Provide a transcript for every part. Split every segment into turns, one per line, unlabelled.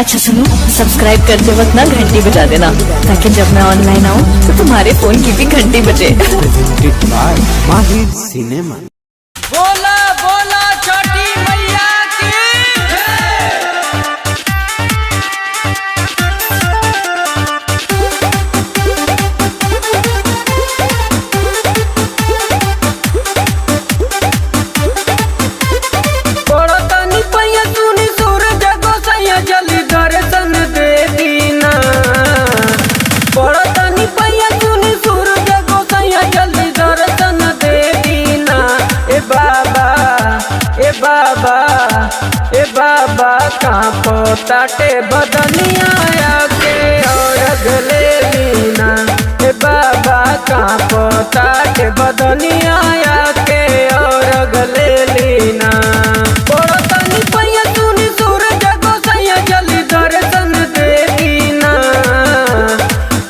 अच्छा सुनो, सब्सक्राइब करते वक्त ना घंटी बजा देना, ताकि जब मैं ऑनलाइन आऊँ तो तुम्हारे फोन की भी घंटी बजे।
माहिर सिनेमा।
बोला बोला छठी मैया की बाबा कांपो ताटे बदनिया के और अगले लीना। ए बाबा कांपो ताटे बदनिया के और अगले लीना। बड़ा तनी पैया सुनी सूरज गोसैया जल्दी दर्शन दे दीना।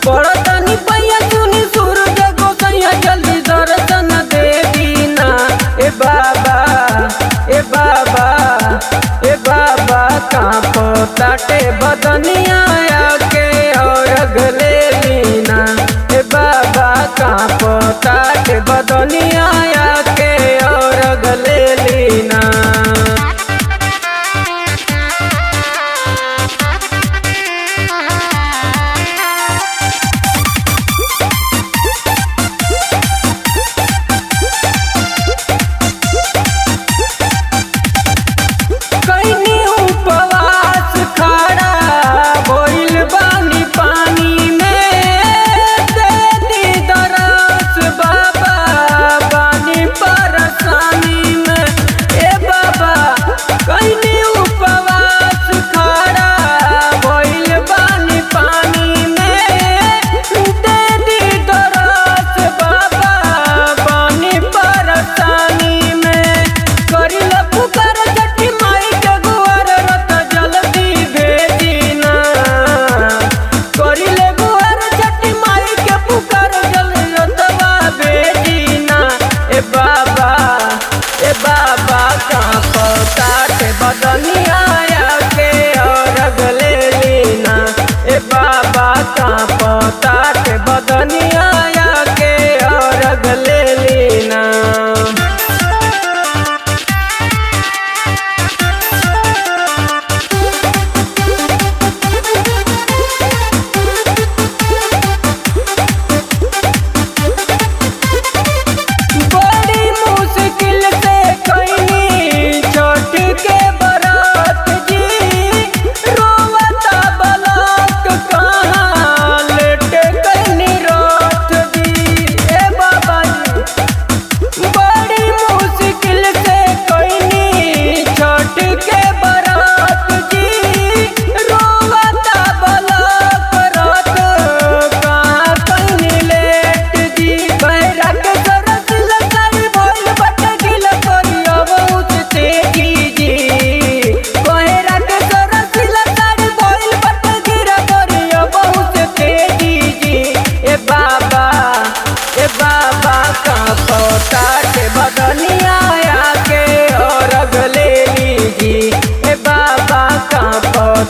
बड़ा तनी पैया सुनी सूरज गोसैया जल्दी दर्शन दे दीना। ए बाबा ए बाबा ए बाबा कांपो ताटे बदनिया के और अगले लीना। ए बाबा कांपो ताटे बदनिया के और अगले लीना।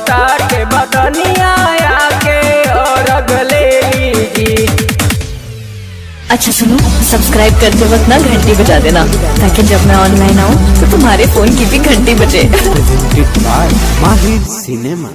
ताटे बदनिया के और अगले लीजी।
अच्छा सुनो, सब्सक्राइब करते वक्त ना घंटी बजा देना, ताकि जब मैं ऑनलाइन आऊँ तो तुम्हारे फोन की भी घंटी बजे।
माहिर सिनेमा।